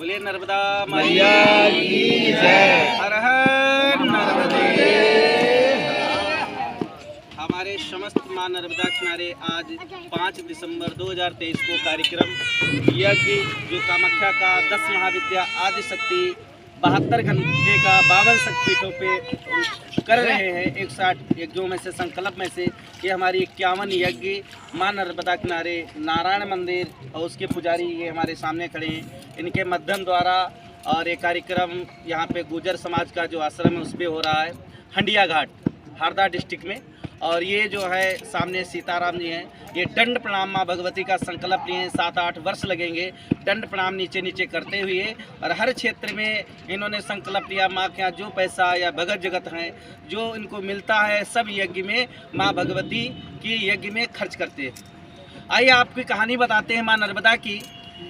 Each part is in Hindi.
बोले नर्मदा मैया की जय। हर हर नर्मदे। हमारे समस्त मां नर्मदा किनारे आज 5 दिसंबर 2023 को कार्यक्रम यज्ञ जो कामाख्या का 10 महाविद्या आदि शक्ति 72 घंटे का 52 शक्तिपीठों पे कर रहे हैं। 160 यज्ञों में से संकल्प में से ये हमारी 51 यज्ञ मां नर्मदा किनारे नारायण मंदिर और उसके पुजारी ये हमारे सामने खड़े हैं। इनके माध्यम द्वारा और ये कार्यक्रम यहाँ पे गुजर समाज का जो आश्रम है उस पर हो रहा है हंडिया घाट हरदा डिस्ट्रिक्ट में। और ये जो है सामने सीताराम जी हैं, ये दंड प्रणाम माँ भगवती का संकल्प लिए 7-8 वर्ष लगेंगे दंड प्रणाम नीचे नीचे करते हुए। और हर क्षेत्र में इन्होंने संकल्प लिया माँ के यहाँ जो पैसा या भगत जगत हैं जो इनको मिलता है सब यज्ञ में माँ भगवती की यज्ञ में खर्च करते हैं। आइए आपकी कहानी बताते हैं माँ नर्मदा की।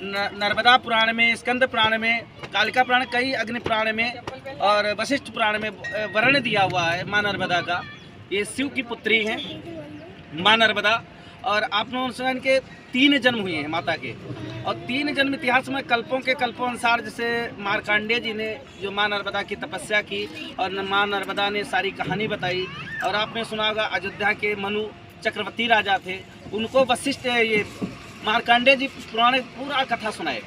नर्मदा पुराण में, स्कंद पुराण में, कालिका पुराण, कई अग्नि पुराण में और वशिष्ठ पुराण में वर्णन दिया हुआ है माँ नर्मदा का। ये शिव की पुत्री हैं माँ नर्मदा। और आप लोगों ने सुना इनके 3 जन्म हुए हैं माता के। और 3 जन्म इतिहास में कल्पों के कल्पों अनुसार जैसे मार्कंडेय जी ने जो माँ नर्मदा की तपस्या की और माँ नर्मदा ने सारी कहानी बताई। और आपने सुना होगा अयोध्या के मनु चक्रवर्ती राजा थे, उनको वशिष्ठ ये मार्कंडेय जी पुराने पूरा कथा सुनाए।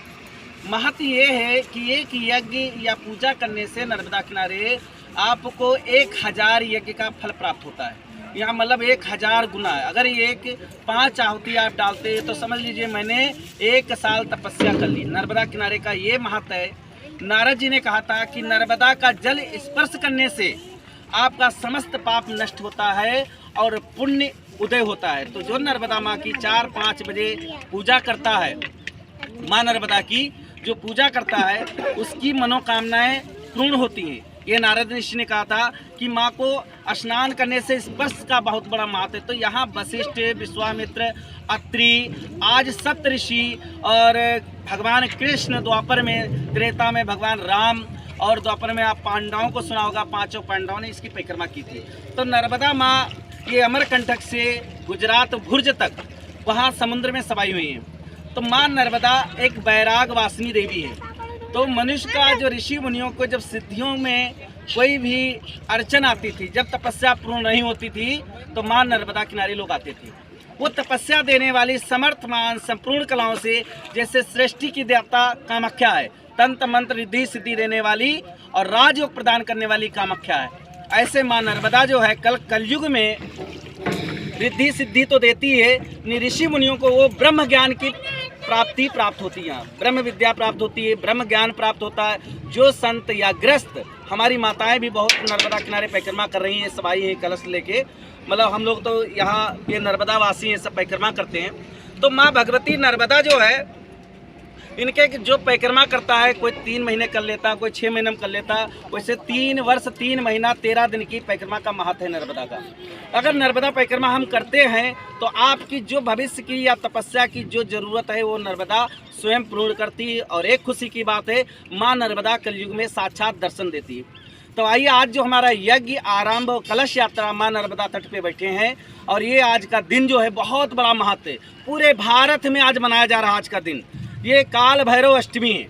महत्व ये है कि एक यज्ञ या पूजा करने से नर्मदा किनारे आपको 1000 यज्ञ का फल प्राप्त होता है। यहाँ मतलब 1000 गुना है। अगर एक 5 आहुति आप डालते हैं तो समझ लीजिए मैंने 1 साल तपस्या कर ली। नर्मदा किनारे का ये महत्व है। नारद जी ने कहा था कि नर्मदा का जल स्पर्श करने से आपका समस्त पाप नष्ट होता है और पुण्य उदय होता है। तो जो नर्मदा माँ की 4-5 बजे पूजा करता है, माँ नर्मदा की जो पूजा करता है उसकी मनोकामनाएं पूर्ण होती हैं। ये नारद ऋषि ने कहा था कि माँ को स्नान करने से स्पर्श का बहुत बड़ा महत्व है। तो यहाँ वशिष्ठ, विश्वामित्र, अत्रि, आज सप्त ऋषि और भगवान कृष्ण, द्वापर में, त्रेता में भगवान राम और द्वापर में आप पांडवों को सुना होगा, 5 पांडवों ने इसकी परिक्रमा की थी। तो नर्मदा माँ ये अमरकंटक से गुजरात भुर्ज तक वहाँ समुद्र में समाई हुई है। तो माँ नर्मदा एक वैराग वासिनी देवी है। तो मनुष्य का जो ऋषि मुनियों को जब सिद्धियों में कोई भी अड़चन आती थी, जब तपस्या पूर्ण नहीं होती थी तो माँ नर्मदा किनारे लोग आते थे। वो तपस्या देने वाली समर्थमान संपूर्ण कलाओं से, जैसे सृष्टि की देवता कामाख्या है, तंत्र मंत्र रिद्धि सिद्धि देने वाली और राजयोग प्रदान करने वाली कामाख्या है, ऐसे माँ नर्मदा जो है कलयुग में रिद्धि सिद्धि तो देती है, ऋषि मुनियों को वो ब्रह्म ज्ञान की प्राप्ति प्राप्त होती है, ब्रह्म विद्या प्राप्त होती है, ब्रह्म ज्ञान प्राप्त होता है। जो संत या ग्रस्त, हमारी माताएं भी बहुत नर्मदा किनारे परिक्रमा कर रही हैं, सब आई हैं कलश लेके। मतलब हम लोग तो यहाँ ये नर्मदा वासी हैं, सब परिक्रमा करते हैं। तो माँ भगवती नर्मदा जो है इनके जो परिक्रमा करता है, कोई 3 महीने कर लेता, कोई 6 महीने में कर लेता, वैसे 3 वर्ष 3 महीना 13 दिन की परिक्रमा का महत्व है नर्मदा का। अगर नर्मदा परिक्रमा हम करते हैं तो आपकी जो भविष्य की या तपस्या की जो ज़रूरत है वो नर्मदा स्वयं पूर्ण करती है। और एक खुशी की बात है, माँ नर्मदा कलयुग में साक्षात दर्शन देती है। तो आइए आज जो हमारा यज्ञ आरंभ कलश यात्रा माँ नर्मदा तट पे बैठे हैं और ये आज का दिन जो है बहुत बड़ा महत्व है। पूरे भारत में आज मनाया जा रहा है आज का दिन। ये काल भैरव अष्टमी है।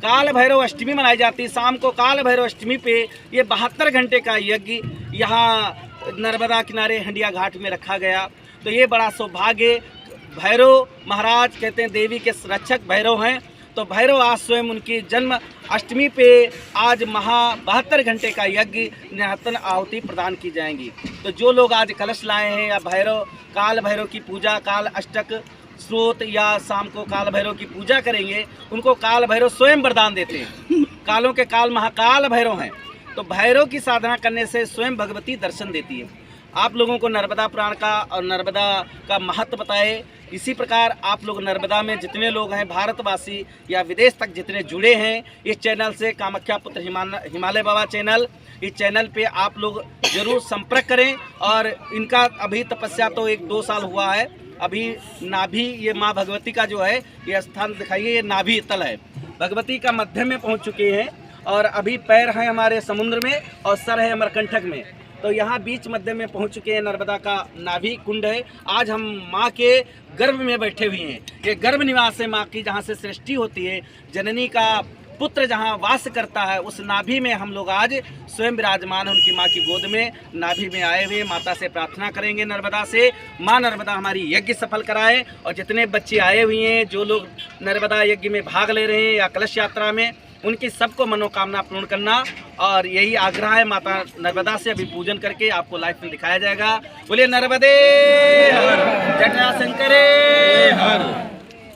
काल भैरव अष्टमी मनाई जाती है। शाम को काल भैरव अष्टमी पे ये 72 घंटे का यज्ञ यहाँ नर्मदा किनारे हंडिया घाट में रखा गया। तो ये बड़ा सौभाग्य, भैरव महाराज कहते हैं देवी के रक्षक भैरव हैं। तो भैरव आज स्वयं उनकी जन्म अष्टमी पे आज 72 घंटे का यज्ञ निरंतर आहुति प्रदान की जाएंगी। तो जो लोग आज कलश लाए हैं या भैरव काल भैरव की पूजा, काल अष्टक स्रोत या शाम को काल भैरव की पूजा करेंगे, उनको काल भैरव स्वयं वरदान देते हैं। कालों के काल महाकाल भैरव हैं। तो भैरव की साधना करने से स्वयं भगवती दर्शन देती है। आप लोगों को नर्मदा पुराण का और नर्मदा का महत्व बताए। इसी प्रकार आप लोग नर्मदा में जितने लोग हैं, भारतवासी या विदेश तक जितने जुड़े हैं, इस चैनल से कामाख्या पुत्र हिमालय बाबा चैनल, इस चैनल पे आप लोग जरूर संपर्क करें। और इनका अभी तपस्या तो 1-2 साल हुआ है। अभी नाभि, ये माँ भगवती का जो है ये स्थान दिखाइए, ये नाभि तल है, भगवती का मध्य में पहुँच चुके हैं। और अभी पैर हैं हमारे समुद्र में और सर है अमरकंटक में। तो यहाँ बीच मध्य में पहुँच चुके हैं। नर्मदा का नाभि कुंड है। आज हम माँ के गर्भ में बैठे हुए हैं। ये गर्भ निवास है माँ की, जहाँ से सृष्टि होती है। जननी का पुत्र जहाँ वास करता है उस नाभि में हम लोग आज स्वयं विराजमान उनकी माँ की गोद में नाभि में आए हुए माता से प्रार्थना करेंगे नर्मदा से, माँ नर्मदा हमारी यज्ञ सफल कराए। और जितने बच्चे आए हुए हैं, जो लोग नर्मदा यज्ञ में भाग ले रहे हैं या कलश यात्रा में, उनकी सबको मनोकामना पूर्ण करना। और यही आग्रह है माता नर्मदा से। अभी पूजन करके आपको लाइव में दिखाया जाएगा। बोलिए नर्मदे हर, जटा शंकरे हर।